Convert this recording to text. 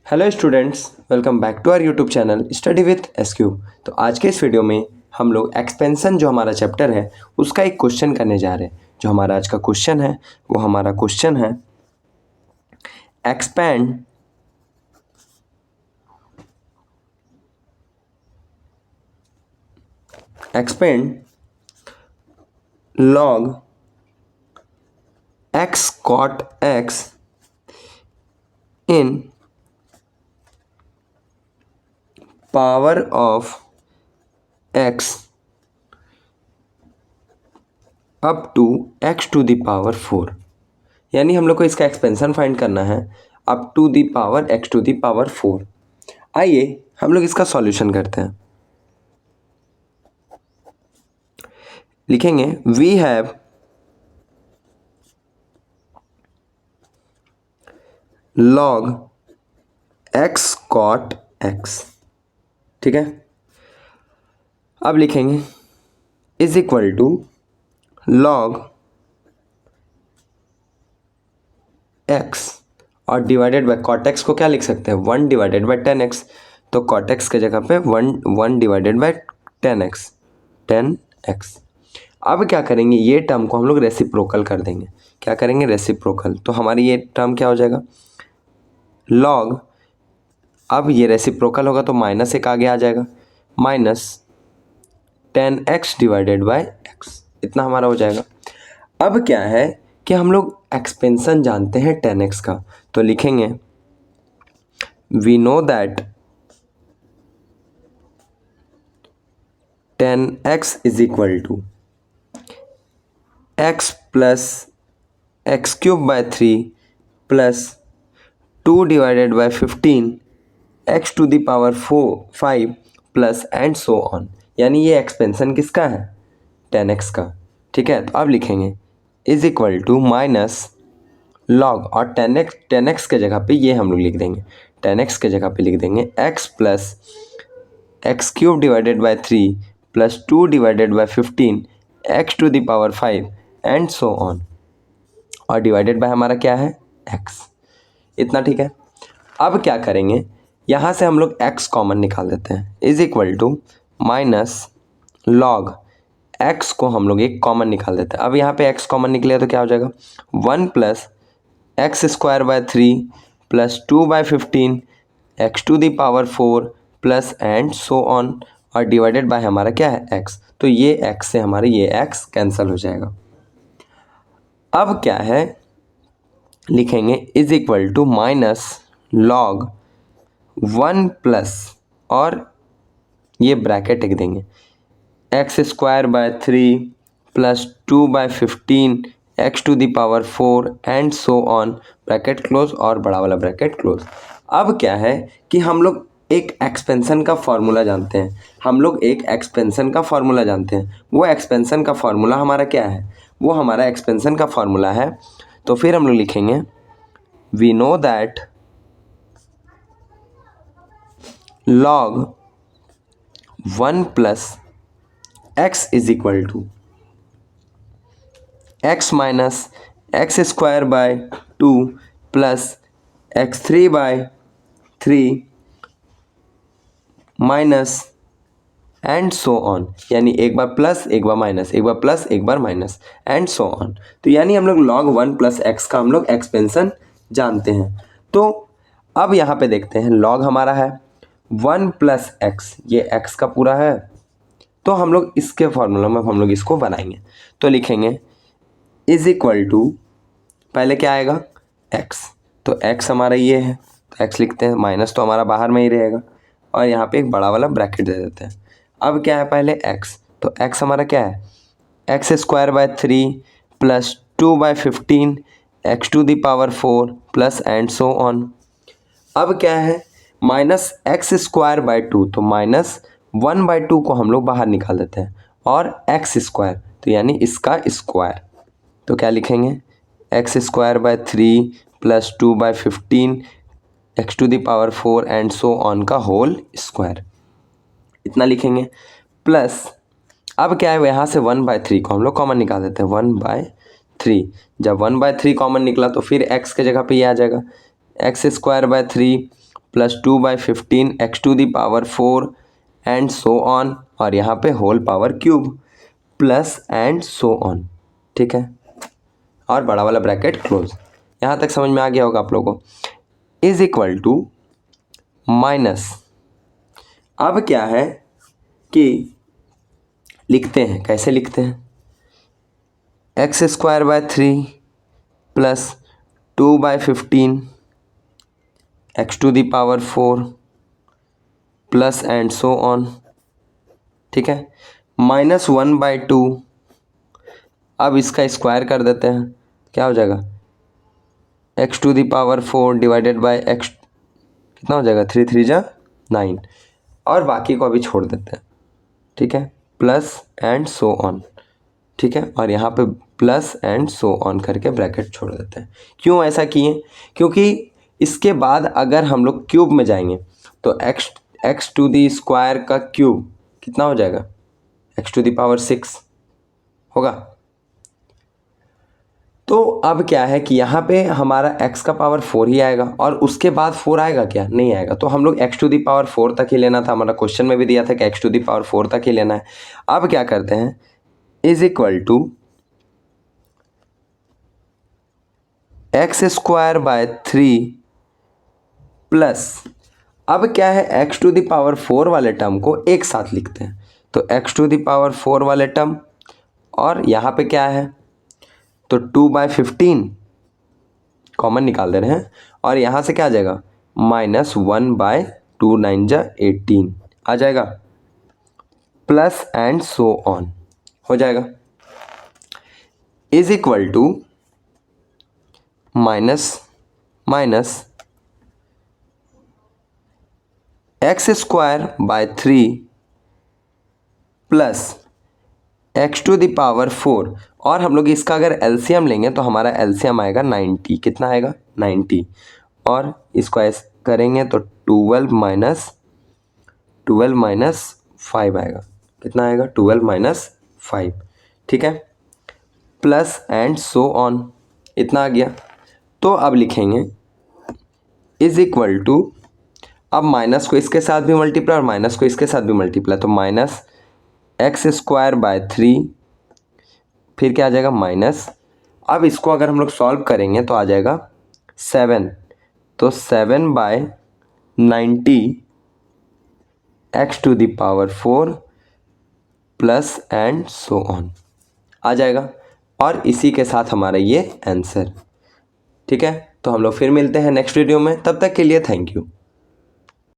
Hello students, welcome back to our YouTube channel study with SQ. तो आज के इस वीडियो में हम लोग एक्सपेंशन जो हमारा चैप्टर है उसका एक क्वेश्चन करने जा रहे हैं। जो हमारा आज का क्वेश्चन है वो हमारा क्वेश्चन है expand log x cot x in power of x up to x to the power 4। यानी हम लोग को इसका एक्सपेंशन फाइंड करना है up to the power x to the power 4। आइए हम लोग इसका सॉल्यूशन करते हैं। लिखेंगे we have log x cot x। ठीक है, अब लिखेंगे is equal to log x और डिवाइडेड बाय कॉट एक्स को क्या लिख सकते हैं 1 डिवाइडेड बाय 10x। तो कॉट एक्स के जगह पे 1 डिवाइडेड बाय 10x। अब क्या करेंगे, ये टर्म को हम लोग रेसिप्रोकल कर देंगे। क्या करेंगे, रेसिप्रोकल। तो हमारी ये टर्म क्या हो जाएगा log, अब ये रेसिप्रोकल होगा तो माइनस एक आगे आ जाएगा, minus 10x divided by x, इतना हमारा हो जाएगा। अब क्या है कि हम लोग एक्सपेंशन जानते हैं 10x का, तो लिखेंगे we know that 10x is equal to x plus x cube by 3 plus 2 divided by 15 x to the power 5 plus and so on. यानी ये एक्सपेंशन किसका है 10x का। ठीक है, तो अब लिखेंगे is equal to minus log, और 10x के जगह पे ये हम लोग लिख देंगे, 10x के जगह पे लिख देंगे x plus x cube divided by 3 plus 2 divided by 15 x to the power 5 and so on, और डिवाइडेड बाय हमारा क्या है x, इतना। ठीक है, अब क्या करेंगे, यहाँ से हम लोग x कॉमन निकाल देते हैं। Is equal to minus log x को हम लोग एक कॉमन निकाल देते हैं। अब यहाँ पे x कॉमन निकले तो क्या हो जाएगा 1 plus x square by 3 plus 2 by 15 x to the power 4 plus and so on, और डिवाइडेड बाय हमारा क्या है x। तो ये x से हमारे ये x कैंसिल हो जाएगा। अब क्या है, लिखेंगे is equal to minus log 1 plus, और ये ब्रैकेट लिख देंगे x square by 3 plus 2 by 15 x to the power 4 and so on, bracket close और बड़ा वाला ब्रैकेट क्लोज। अब क्या है कि हम लोग एक एक्सपेंशन का फॉर्मूला जानते हैं, वो एक्सपेंशन का फॉर्मूला हमारा क्या है, वो हमारा एक्सपेंशन का फॉर्मूला है। तो फिर हम लोग लिखेंगे we know that log 1 plus x is equal to x minus x square by 2 plus x3 by 3 minus and so on. यानी एक बार प्लस एक बार माइनस, एक बार प्लस एक बार माइनस एंड सो ऑन। तो यानी हम लोग log 1 प्लस एक्स का हम लोग एक्सपेंशन जानते हैं। तो अब यहाँ पे देखते हैं log हमारा है 1 प्लस एक्स, ये x का पूरा है, तो हम लोग इसके फॉर्मूला में हम लोग इसको बनाएंगे। तो लिखेंगे इज इक्वल टू, पहले क्या आएगा x, तो x हमारा ये है तो x लिखते हैं, माइनस तो हमारा बाहर में ही रहेगा, और यहाँ पे एक बड़ा वाला ब्रैकेट दे देते हैं। अब क्या है पहले x, तो x हमारा क्या है x square by 3 plus 2 by 15 x to the power 4 plus and so on. अब क्या है माइनस एक्स स्क्वायर बाय 2, तो माइनस 1 बाय 2 को हम लोग बाहर निकाल देते हैं, और एक्स स्क्वायर, तो यानी इसका स्क्वायर, तो क्या लिखेंगे x square by 3 plus 2 by 15 x to the power 4 and so on का होल स्क्वायर, इतना लिखेंगे। प्लस अब क्या है, यहाँ से 1/3 को हम लोग कॉमन निकाल देते हैं, 1/3। जब 1/3 कॉमन निकला तो फिर x के जगह पे ये आ जाएगा x square by 3 plus 2/15 x to the power 4 and so on, और यहाँ पे whole power cube plus and so on, ठीक है, और बड़ा वाला ब्रैकेट क्लोज। यहाँ तक समझ में आ गया होगा आप लोगों को। इज इक्वल टू माइनस, अब क्या है कि लिखते हैं, कैसे लिखते हैं, x²/3 plus 2/15 x to the power 4 plus and so on, ठीक है, -1/2, अब इसका स्क्वायर कर देते हैं, क्या हो जाएगा, x to the power 4 divided by x, कितना हो जाएगा, 3 3 जा 9, और बाकी को अभी छोड़ देते हैं, ठीक है, प्लस एंड सो ऑन, ठीक है, और यहाँ पे प्लस एंड सो ऑन करके ब्रैकेट छोड़ देते हैं। क्यों ऐसा किए, क्योंकि इसके बाद अगर हम लोग क्यूब में जाएंगे तो एक्स टू दी स्क्वायर का क्यूब कितना हो जाएगा, एक्स टू दी पावर 6 होगा। तो अब क्या है कि यहाँ पे हमारा x का पावर 4 ही आएगा, और उसके बाद 4 आएगा क्या, नहीं आएगा, तो हम लोग x टू दी पावर 4 तक ही लेना था, हमारा क्वेश्चन में भी दिया था कि x टू दी पावर 4 तक ही लेना है। अब क्या करते हैं, is equal to x²/3 plus, अब क्या है, x टू दी पावर 4 वाले टर्म को एक साथ लिखते हैं, तो x टू दी पावर 4 वाले टर्म, और यहाँ पे क्या है, तो 2/15 कॉमन निकाल दे रहे हैं, और यहाँ से क्या आ जाएगा, -1/2 9 जा 18 आ जाएगा, प्लस एंड सो ऑन हो जाएगा, is equal to minus x²/3 plus x to the power 4, और हम लोग इसका अगर एलसीएम लेंगे तो हमारा एलसीएम आएगा 90, कितना आएगा 90, और इसको ऐसे करेंगे तो 12 माइनस 5 आएगा, कितना आएगा 12 - 5, ठीक है, प्लस एंड सो ऑन, इतना आ गया। तो अब लिखेंगे इज इक्वल टू, अब माइनस को इसके साथ भी मल्टीप्लाई और माइनस को इसके साथ भी मल्टीप्लाई, तो -x²/3, फिर क्या आ जाएगा माइनस, अब इसको अगर हम लोग सॉल्व करेंगे तो आ जाएगा 7, तो 7/90 x to the power 4 plus and so on आ जाएगा, और इसी के साथ हमारा ये आंसर, ठीक है। तो हम लोग फिर मिलते हैं नेक्स्ट वीडियो में, तब तक के लिए थैंक यू।